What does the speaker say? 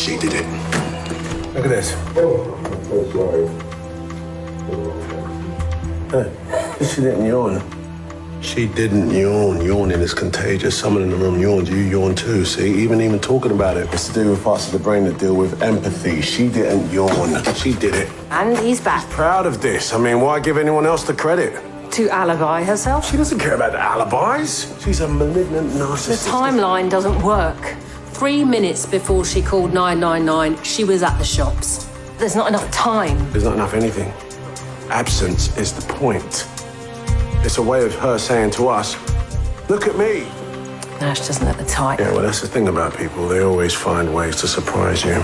She did it. Look at this. Hey, she didn't yawn. She didn't yawn. Yawning is contagious. Someone in the room yawned. You yawn too, see? Even talking about it, it's to do with parts of the brain that deal with empathy. She didn't yawn. She did it. And he's back. Proud of this. I mean, why give anyone else the credit? To alibi herself? She doesn't care about the alibis. She's a malignant narcissist. The timeline doesn't work. 3 minutes before she called 999, she was at the shops. There's not enough time. There's not enough anything. Absence is the point. It's a way of her saying to us, look at me. Nash doesn't have the type. Yeah, well, that's the thing about people. They always find ways to surprise you.